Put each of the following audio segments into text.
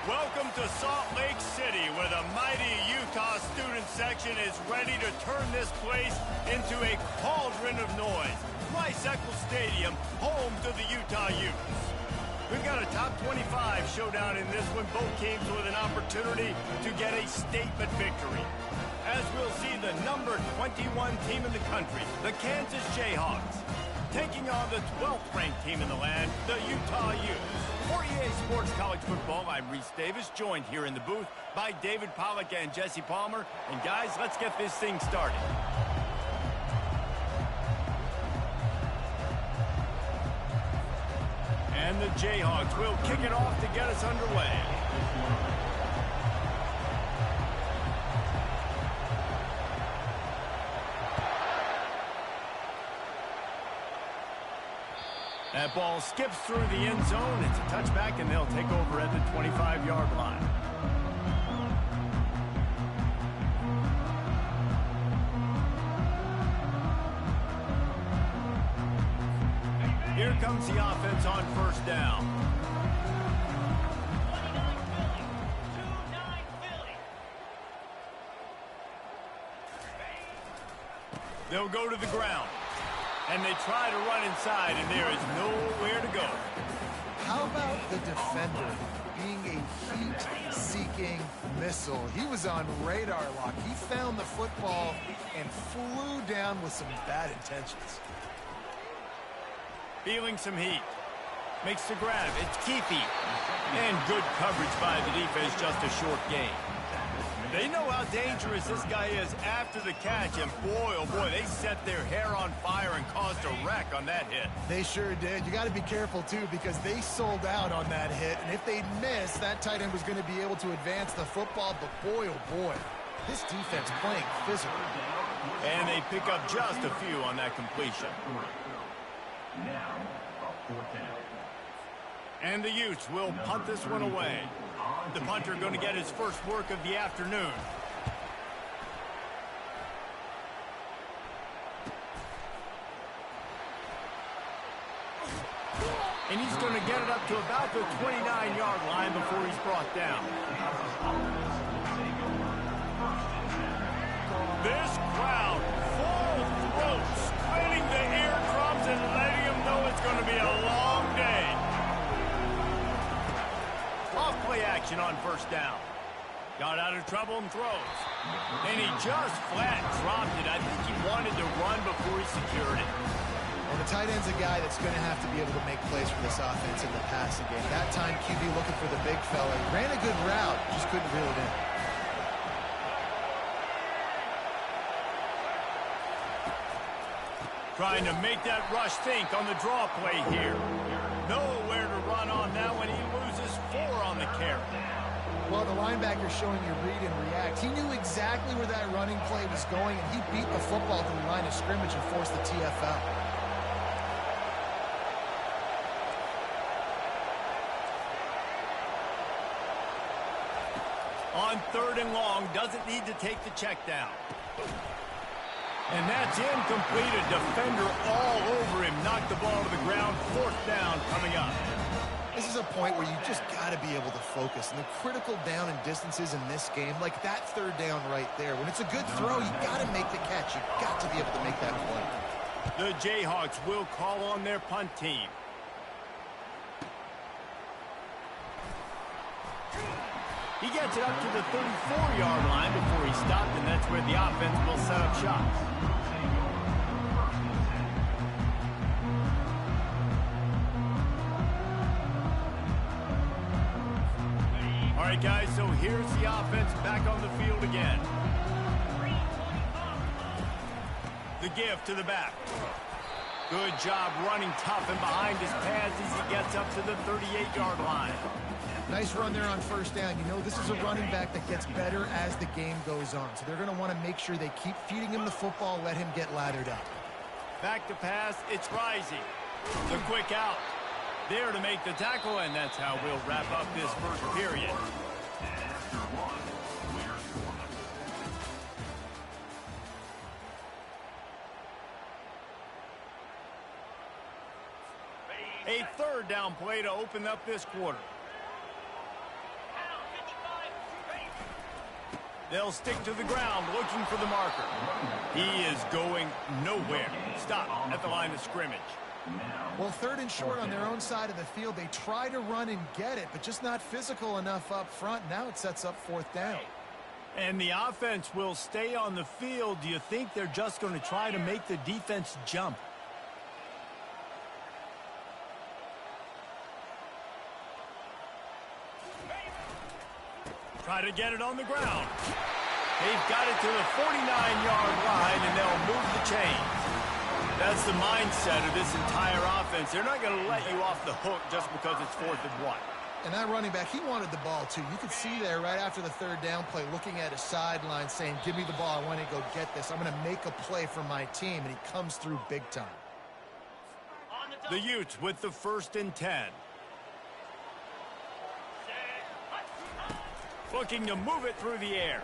Welcome to Salt Lake City, where the mighty Utah student section is ready to turn this place into a cauldron of noise. Rice-Eccles Stadium, home to the Utah Utes. We've got a top 25 showdown in this one, both teams with an opportunity to get a statement victory. As we'll see the number 21 team in the country, the Kansas Jayhawks, taking on the 12th ranked team in the land, the Utah Utes. For EA Sports College Football, I'm Reese Davis, joined here in the booth by David Pollack and Jesse Palmer. And guys, let's get this thing started. And the Jayhawks will kick it off to get us underway. That ball skips through the end zone. It's a touchback, and they'll take over at the 25-yard line. Here comes the offense on first down. They'll go to the ground. And they try to run inside, and there is nowhere to go. How about the defender being a heat-seeking missile? He was on radar lock. He found the football and flew down with some bad intentions. Feeling some heat. Makes the grab. It's Keefe. And good coverage by the defense, just a short gain. They know how dangerous this guy is after the catch, and boy, oh boy, they set their hair on fire and caused a wreck on that hit. They sure did. You got to be careful, too, because they sold out on that hit, and if they'd missed, that tight end was going to be able to advance the football, but boy, oh boy, this defense playing physical. And they pick up just a few on that completion. And the Utes will punt this one away. The punter going to get his first work of the afternoon. And he's going to get it up to about the 29-yard line before he's brought down. This crowd, full throat, splitting the eardrums and letting them know it's going to be a long day. Off-play action on first down. Got out of trouble and throws. And he just flat dropped it. I think he wanted to run before he secured it. Well, the tight end's a guy that's going to have to be able to make plays for this offense in the passing game. That time, QB looking for the big fella. He ran a good route, just couldn't reel it in. Trying to make that rush think on the draw play here. Nowhere to run on that one. He loses 4 on the carry. Well, the linebacker's showing you read and react. He knew exactly where that running play was going, and he beat the football to the line of scrimmage and forced the TFL. On 3rd and long, doesn't need to take the check down. And that's incomplete. A defender all over him. Knocked the ball to the ground. 4th down coming up. This is a point where you just got to be able to focus. And the critical down and distances in this game, like that 3rd down right there, when it's a good throw, you got to make the catch. You got to be able to make that play. The Jayhawks will call on their punt team. He gets it up to the 34-yard line before he stopped, and that's where the offense will set up shop. All right, guys, so here's the offense back on the field again. The give to the back. Good job running tough and behind his pads as he gets up to the 38-yard line. Nice run there on first down. You know, this is a running back that gets better as the game goes on. So they're going to want to make sure they keep feeding him the football, let him get lathered up. Back to pass, it's Rising. The quick out. There to make the tackle, and that's how we'll wrap up this first period. A 3rd down play to open up this quarter. They'll stick to the ground looking for the marker. He is going nowhere. Stop at the line of scrimmage. Well, 3rd and short on their own side of the field. They try to run and get it, but just not physical enough up front. Now it sets up 4th down. And the offense will stay on the field. Do you think they're just going to try to make the defense jump? Try to get it on the ground. They've got it to the 49-yard line, and they'll move the chains. That's the mindset of this entire offense. They're not going to let you off the hook just because it's 4th and 1. And that running back, he wanted the ball, too. You could see there right after the 3rd down play, looking at his sideline, saying, give me the ball. I want to go get this. I'm going to make a play for my team, and he comes through big time. The Utes with the 1st and 10. Looking to move it through the air.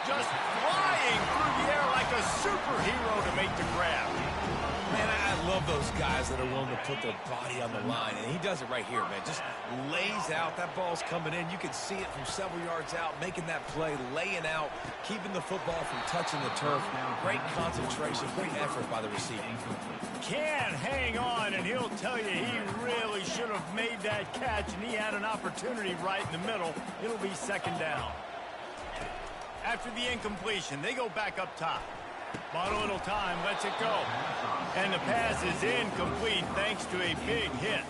Just flying through the air like a superhero to make the grab. Man, I love those guys that are willing to put their body on the line, and he does it right here, man. Just lays out. That ball's coming in. You can see it from several yards out, making that play, laying out, keeping the football from touching the turf. Great concentration, great effort by the receiver. Can't hang on, and he'll tell you he really should have made that catch, and he had an opportunity right in the middle. It'll be 2nd down. After the incompletion, they go back up top. Bought a little time, lets it go. And the pass is incomplete thanks to a big hit.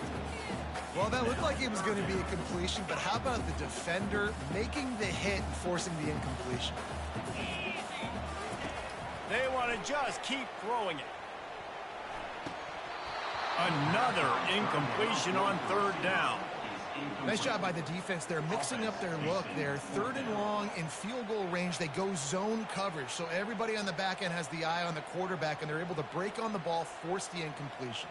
Well, that looked like it was going to be a completion, but how about the defender making the hit and forcing the incompletion? They want to just keep throwing it. Another incompletion on 3rd down. Nice job by the defense. They're mixing up their look there. 3rd and long in field goal range. They go zone coverage. So everybody on the back end has the eye on the quarterback, and they're able to break on the ball, force the incompletion.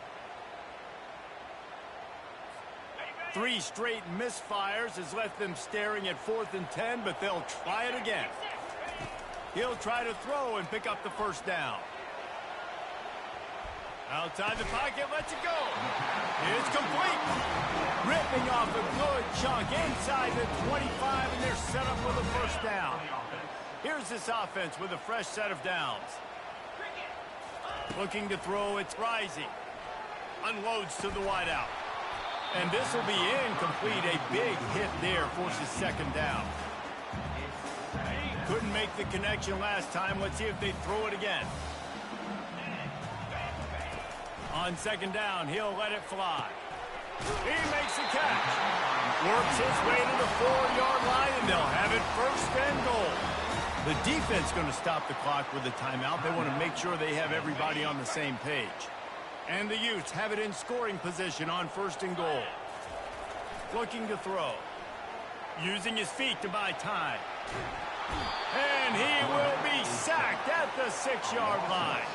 3 straight misfires has left them staring at 4th and 10, but they'll try it again. He'll try to throw and pick up the 1st down. Outside the pocket, lets it go. It's complete. Ripping off a good chunk inside the 25, and they're set up with a 1st down. Here's this offense with a fresh set of downs. Looking to throw, it's rising. Unloads to the wideout. And this will be incomplete. A big hit there forces 2nd down. Couldn't make the connection last time. Let's see if they throw it again. On 2nd down, he'll let it fly. He makes the catch. Works his way to the 4-yard line, and they'll have it 1st and goal. The defense going to stop the clock with a timeout. They want to make sure they have everybody on the same page. And the Utes have it in scoring position on 1st and goal. Looking to throw. Using his feet to buy time. And he will be sacked at the 6-yard line.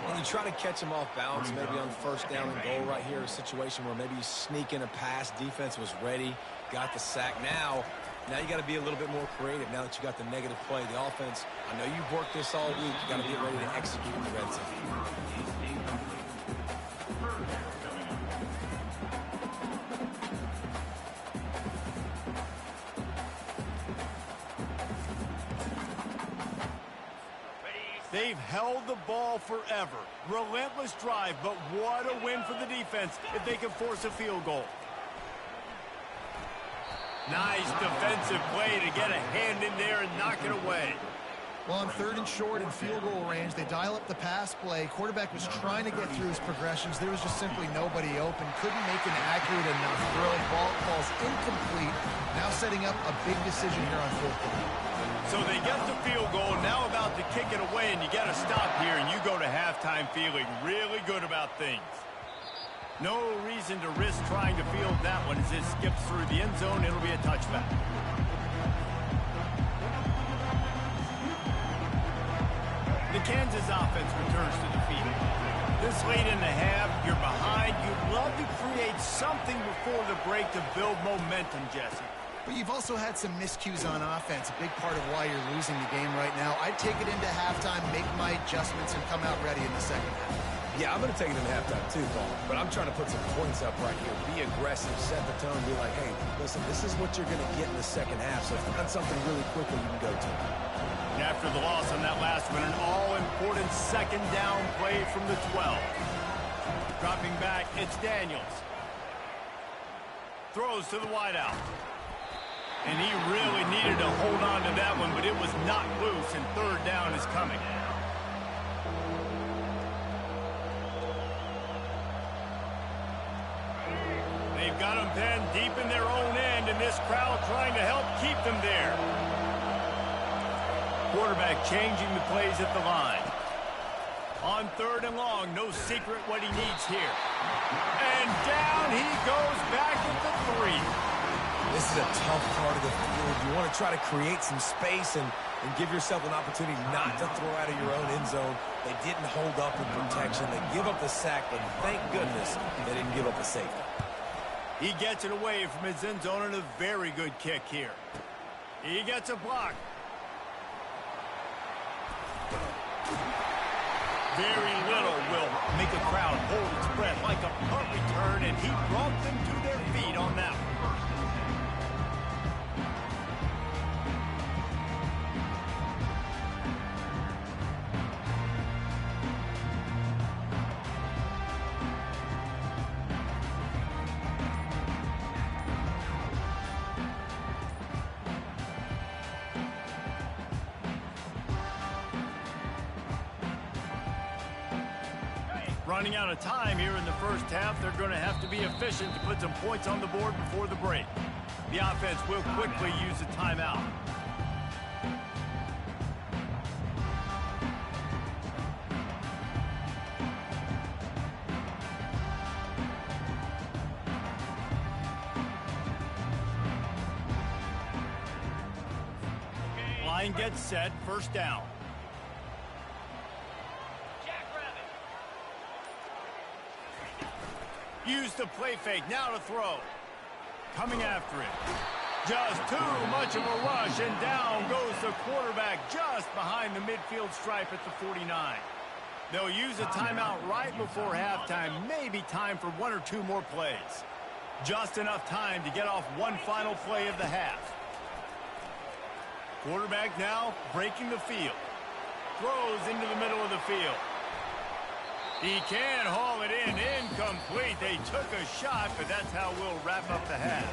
When you try to catch him off balance, maybe on 1st down and goal right here, a situation where maybe you sneak in a pass, defense was ready, got the sack. Now you got to be a little bit more creative now that you got the negative play. The offense, I know you've worked this all week. You got to get ready to execute in the red zone. They've held the ball forever. Relentless drive, but what a win for the defense if they can force a field goal. Nice defensive play to get a hand in there and knock it away. Well, on 3rd and short in field goal range, they dial up the pass play. Quarterback was trying to get through his progressions. There was just simply nobody open. Couldn't make an accurate enough throw. Ball falls incomplete. Now setting up a big decision here on 4th down. So they get the field goal, now about to kick it away, and you got to stop here, and you go to halftime feeling really good about things. No reason to risk trying to field that one as it skips through the end zone. It'll be a touchback. The Kansas offense returns to the field. This late in the half, you're behind. You'd love to create something before the break to build momentum, Jesse. But you've also had some miscues on offense, a big part of why you're losing the game right now. I'd take it into halftime, make my adjustments, and come out ready in the 2nd half. Yeah, I'm going to take it in halftime too, Paul. But I'm trying to put some points up right here. Be aggressive, set the tone, be like, hey, listen, this is what you're going to get in the second half. So find something really quickly you can go to. And after the loss on that last one, an all-important second down play from the 12. Dropping back, it's Daniels. Throws to the wideout. And he really needed to hold on to that one, but it was knocked loose, and third down is coming. They've got them pinned deep in their own end, and this crowd trying to help keep them there. Quarterback changing the plays at the line. On third and long, no secret what he needs here. And down he goes back at the 3. This is a tough part of the field. You want to try to create some space and give yourself an opportunity not to throw out of your own end zone. They didn't hold up in protection. They give up the sack, but thank goodness they didn't give up a safety. He gets it away from his end zone and a very good kick here. He gets a block. Very little will make a crowd hold its breath like a punt return, and he brought them to their feet on that one. Running out of time here in the first half, they're going to have to be efficient to put some points on the board before the break. The offense will quickly use a timeout. Line gets set, first down. Use the play fake, now to throw. Coming after it. Just too much of a rush, and down goes the quarterback just behind the midfield stripe at the 49. They'll use a timeout right before halftime, maybe time for one or two more plays. Just enough time to get off one final play of the half. Quarterback now breaking the field. Throws into the middle of the field. He can haul it in, incomplete. They took a shot, but that's how we'll wrap up the half.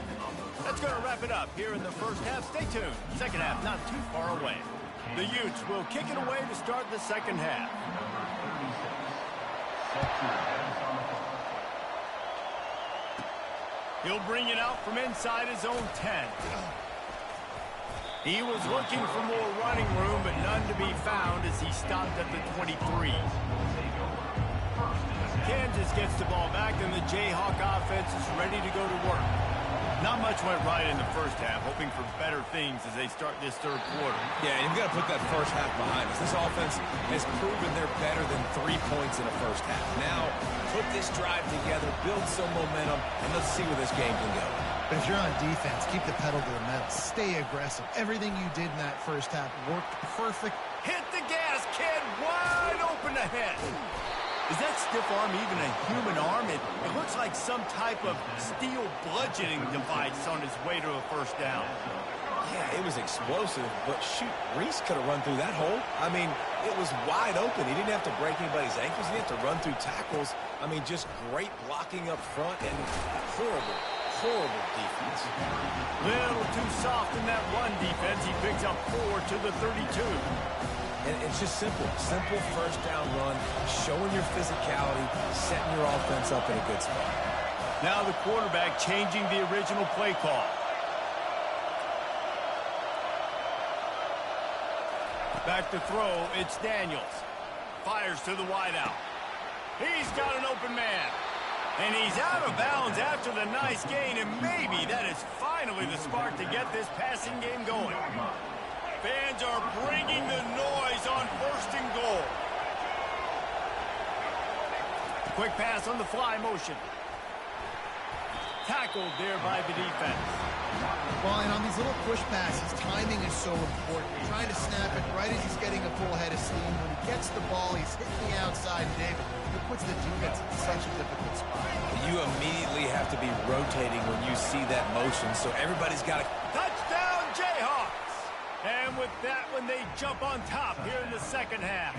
That's going to wrap it up here in the first half. Stay tuned. Second half not too far away. The Utes will kick it away to start the second half. He'll bring it out from inside his own 10. He was looking for more running room, but none to be found as he stopped at the 23. Kansas gets the ball back, and the Jayhawk offense is ready to go to work. Not much went right in the first half, hoping for better things as they start this third quarter. Yeah, you've got to put that first half behind us. This offense has proven they're better than 3 points in a first half. Now, put this drive together, build some momentum, and let's see where this game can go. But if you're on defense, keep the pedal to the metal. Stay aggressive. Everything you did in that first half worked perfect. Hit the gas, kid! Wide open ahead. Is that stiff arm even a human arm? It looks like some type of steel bludgeoning device on his way to a first down. Yeah, it was explosive, but shoot, Reese could have run through that hole. I mean, it was wide open. He didn't have to break anybody's ankles. He didn't have to run through tackles. I mean, just great blocking up front and horrible defense. Little too soft in that run defense. He picks up 4 to the 32. And it's just simple first down run, showing your physicality, setting your offense up in a good spot. Now the quarterback changing the original play call. Back to throw, it's Daniels. Fires to the wideout. He's got an open man. And he's out of bounds after the nice gain, and maybe that is finally the spark to get this passing game going. Fans are bringing the noise on first and goal. Quick pass on the fly motion. Tackled there by the defense. Well, and on these little push passes, timing is so important. You're trying to snap it right as he's getting a full head of steam. When he gets the ball, he's hitting the outside, David. It puts the defense in such a difficult spot. You immediately have to be rotating when you see that motion, so everybody's got to... Touchdown, Jayhawks! And with that one, they jump on top here in the second half.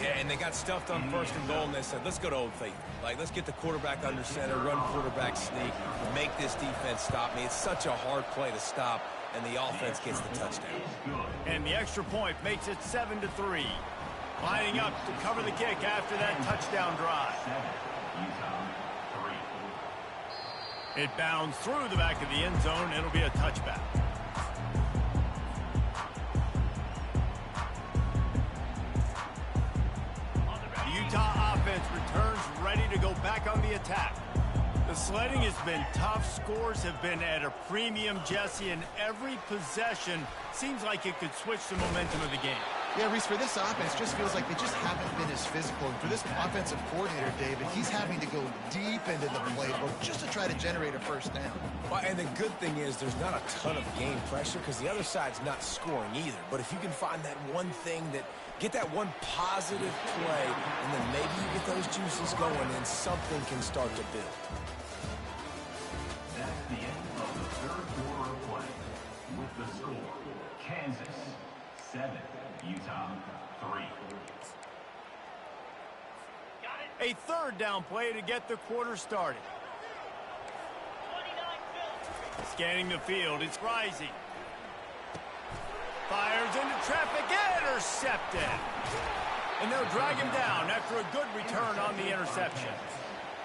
Yeah, and they got stuffed on first and goal, and they said, let's go to Old Faithful. Like, let's get the quarterback under center, run quarterback sneak, make this defense stop me. It's such a hard play to stop, and the offense gets the touchdown. And the extra point makes it 7-3. Lining up to cover the kick after that touchdown drive. It bounds through the back of the end zone. It'll be a touchback. Utah offense returns ready to go back on the attack. The sledding has been tough. Scores have been at a premium, Jesse, and every possession seems like it could switch the momentum of the game. Yeah, Reese, for this offense, just feels like they just haven't been as physical. And for this offensive coordinator, David, he's having to go deep into the playbook just to try to generate a first down. Well, and the good thing is there's not a ton of game pressure because the other side's not scoring either. But if you can find that one thing that get that one positive play, and then maybe you get those juices going, and something can start to build. That's the end of the third quarter of play. With the score, Kansas 7, Utah 3. A third down play to get the quarter started. Scanning the field, it's Rising. Fires into traffic, intercepted. And they'll drag him down after a good return on the interception.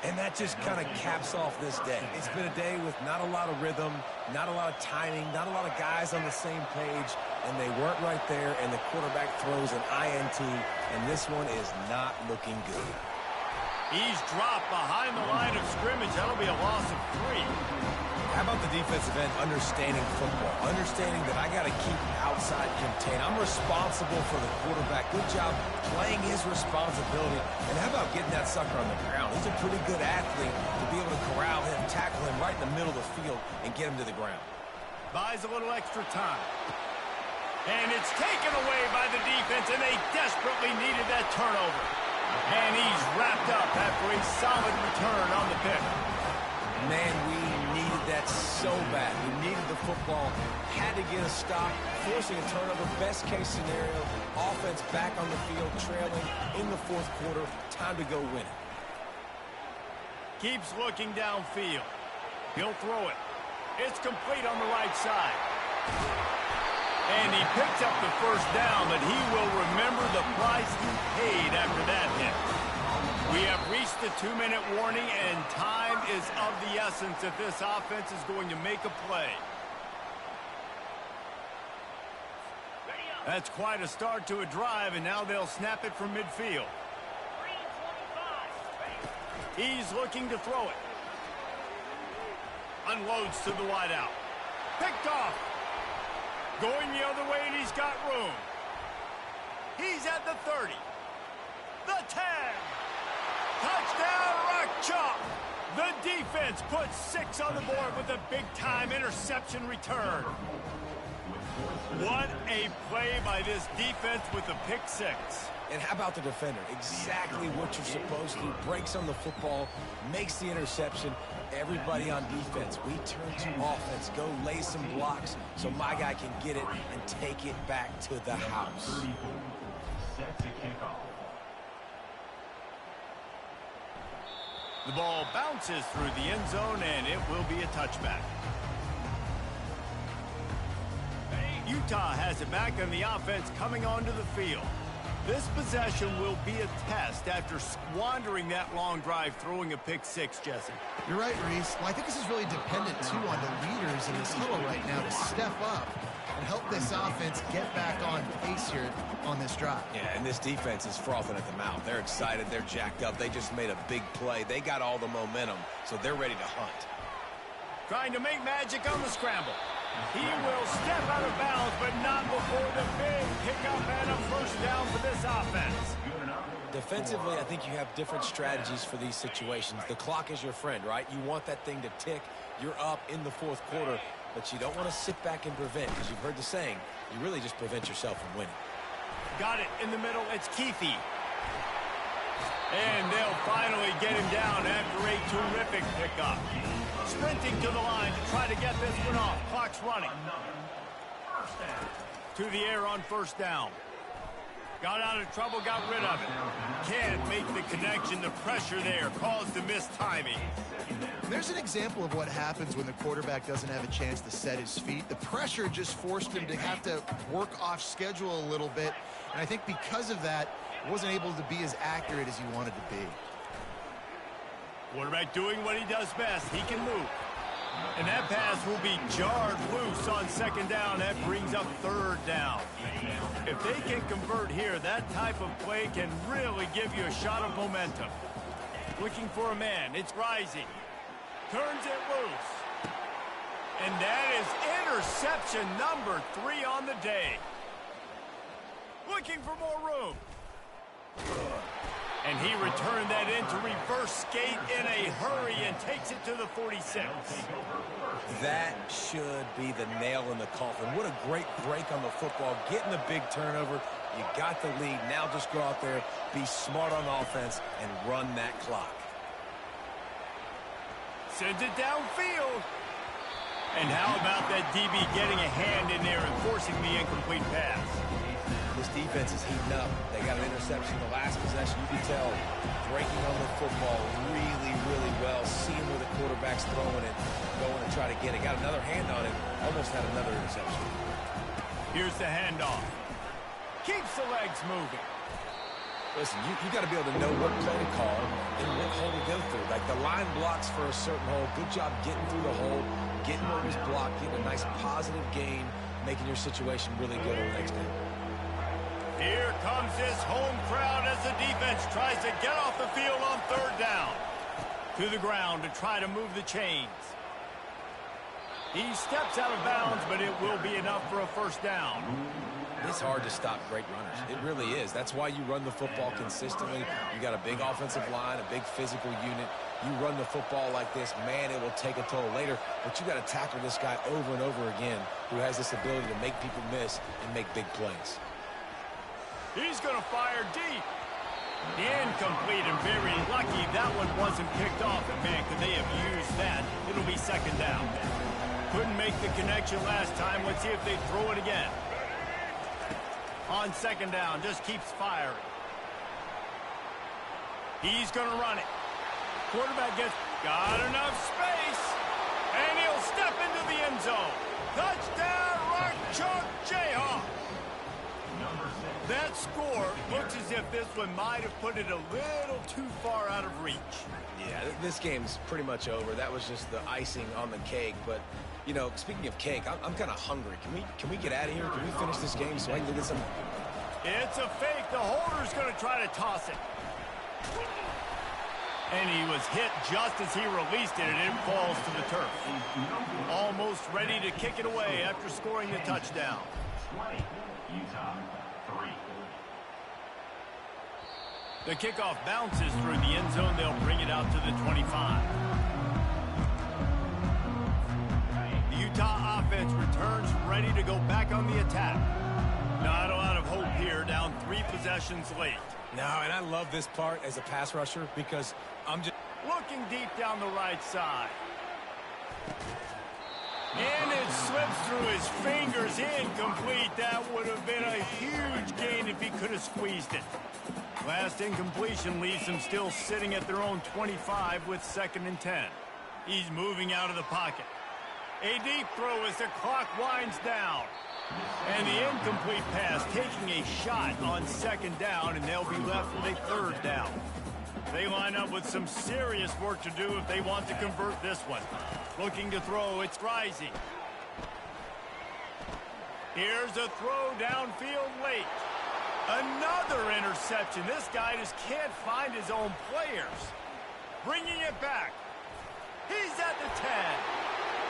And that just kind of caps off this day. It's been a day with not a lot of rhythm, not a lot of timing, not a lot of guys on the same page, and they weren't right there, and the quarterback throws an INT, and this one is not looking good. He's dropped behind the line of scrimmage. That'll be a loss of 3. How about the defensive end understanding football, understanding that I got to keep outside contained. I'm responsible for the quarterback. Good job playing his responsibility. And how about getting that sucker on the ground? He's a pretty good athlete to be able to corral him, tackle him right in the middle of the field, and get him to the ground. Buys a little extra time. And it's taken away by the defense, and they desperately needed that turnover. And he's wrapped up after a solid return on the pick. Man, we needed that so bad. We needed the football, had to get a stop, forcing a turnover. Best case scenario, offense back on the field, trailing in the fourth quarter. Time to go win it. Keeps looking downfield. He'll throw it. It's complete on the right side. And he picks up the first down, but he will remember the price he paid after that hit. We have reached the 2-minute warning, and time is of the essence if this offense is going to make a play. That's quite a start to a drive, and now they'll snap it from midfield. He's looking to throw it. Unloads to the wideout. Picked off. Going the other way, and he's got room. He's at the 30. The 10. Touchdown, Rock Chalk. The defense puts 6 on the board with a big-time interception return. What a play by this defense with a pick 6. And how about the defender? Exactly what you're supposed to. Breaks on the football, makes the interception. Everybody on defense, we turn to offense. Go lay some blocks so my guy can get it and take it back to the house. Set to kick off. The ball bounces through the end zone, and it will be a touchback. Utah has it back on the offense coming onto the field. This possession will be a test after squandering that long drive, throwing a pick 6, Jesse. You're right, Reese. Well, I think this is really dependent, too, on the leaders in this huddle right now to step up and help this offense get back on pace here on this drive. Yeah, and this defense is frothing at the mouth. They're excited. They're jacked up. They just made a big play. They got all the momentum, so they're ready to hunt. Trying to make magic on the scramble. He will step out of bounds, but not before the big pickup and a first down for this offense. Defensively, I think you have different strategies for these situations. The clock is your friend, right? You want that thing to tick. You're up in the fourth quarter, but you don't want to sit back and prevent, because you've heard the saying, you really just prevent yourself from winning. Got it in the middle. It's Keefe. And they'll finally get him down after a terrific pickup. Sprinting to the line to try to get this one off. Clock's running. To the air on first down. Got out of trouble, got rid of it. Can't make the connection. The pressure there caused the missed timing. There's an example of what happens when the quarterback doesn't have a chance to set his feet. The pressure just forced him to have to work off schedule a little bit. And I think because of that, he wasn't able to be as accurate as he wanted to be. Quarterback doing what he does best. He can move. And that pass will be jarred loose on second down. That brings up third down. If they can convert here, that type of play can really give you a shot of momentum. Looking for a man. It's Rising. Turns it loose. And that is interception number 3 on the day. Looking for more room. And he returned that in to reverse skate in a hurry and takes it to the 46. That should be the nail in the coffin. What a great break on the football. Getting the big turnover. You got the lead. Now just go out there, be smart on offense, and run that clock. Sends it downfield. And how about that DB getting a hand in there and forcing the incomplete pass? This defense is heating up. They got an interception the last possession. You can tell breaking on the football really, really well. Seeing where the quarterback's throwing it, going to try to get it. Got another hand on it. Almost had another interception. Here's the handoff. Keeps the legs moving. Listen, you got to be able to know what play to call and what hole to go through. Like the line blocks for a certain hole. Good job getting through the hole, getting where it was blocked, getting a nice positive gain, making your situation really good on the next down. Here comes this home crowd as the defense tries to get off the field on third down. To the ground to try to move the chains. He steps out of bounds, but it will be enough for a first down. It's hard to stop great runners. It really is. That's why you run the football consistently. You got a big offensive line, a big physical unit. You run the football like this, man, it will take a toll later. But you got to tackle this guy over and over again who has this ability to make people miss and make big plays. He's going to fire deep. Incomplete, and very lucky that one wasn't picked off. And man, could they have used that? It'll be second down. Couldn't make the connection last time. Let's see if they throw it again. On second down, just keeps firing. He's going to run it. Quarterback got enough space. And he'll step into the end zone. Touchdown, Rock Chalk Jayhawk. That score looks as if this one might have put it a little too far out of reach. Yeah, this game's pretty much over. That was just the icing on the cake. But, you know, speaking of cake, I'm kind of hungry. Can we get out of here? Can we finish this game so I can get some? It's a fake. The holder's going to try to toss it. And he was hit just as he released it, and it falls to the turf. Almost ready to kick it away after scoring the touchdown. 20, Utah 3. The kickoff bounces through the end zone. They'll bring it out to the 25. The Utah offense returns ready to go back on the attack. Not a lot of hope here, down 3 possessions late. No, and I love this part as a pass rusher because I'm just looking deep down the right side. And it slips through his fingers, incomplete. That would have been a huge gain if he could have squeezed it. Last incompletion leaves them still sitting at their own 25 with 2nd and 10. He's moving out of the pocket. A deep throw as the clock winds down. And the incomplete pass taking a shot on 2nd down, and they'll be left with a 3rd down. They line up with some serious work to do if they want to convert this one. Looking to throw, it's Rising. Here's a throw downfield late. Another interception. This guy just can't find his own players. Bringing it back. He's at the 10.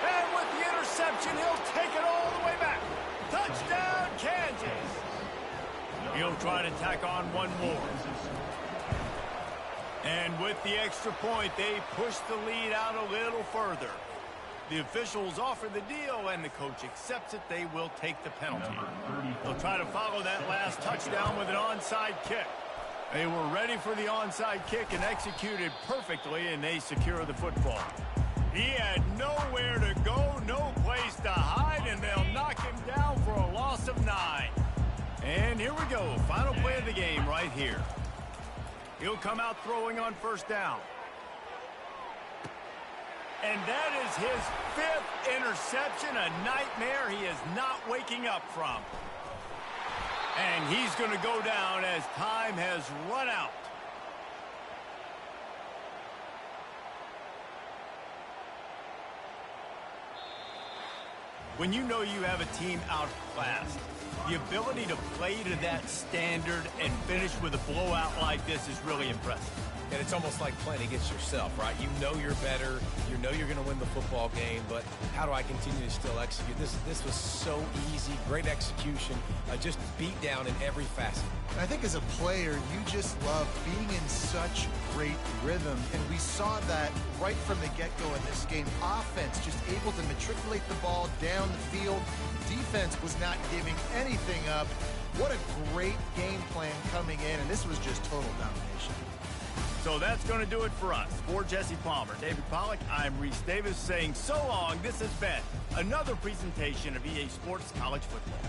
And with the interception, he'll take it all the way back. Touchdown, Kansas. He'll try to tack on one more. And with the extra point, they push the lead out a little further. The officials offer the deal, and the coach accepts it. They will take the penalty. They'll try to follow that last touchdown with an onside kick. They were ready for the onside kick and executed perfectly, and they secure the football. He had nowhere to go, no place to hide, and they'll knock him down for a loss of 9. And here we go, final play of the game right here. He'll come out throwing on first down. And that is his 5th interception, a nightmare he is not waking up from. And he's going to go down as time has run out. When you know you have a team outclassed, the ability to play to that standard and finish with a blowout like this is really impressive. And it's almost like playing against yourself, right? You know you're better. You know you're going to win the football game, but how do I continue to still execute? This was so easy, great execution, just beat down in every facet. I think as a player, you just love being in such great rhythm, and we saw that right from the get-go in this game. Offense just able to matriculate the ball down the field. Defense was not giving anything up. What a great game plan coming in, and this was just total domination. So that's going to do it for us. For Jesse Palmer, David Pollack, I'm Reese Davis saying so long. This has been another presentation of EA Sports College Football.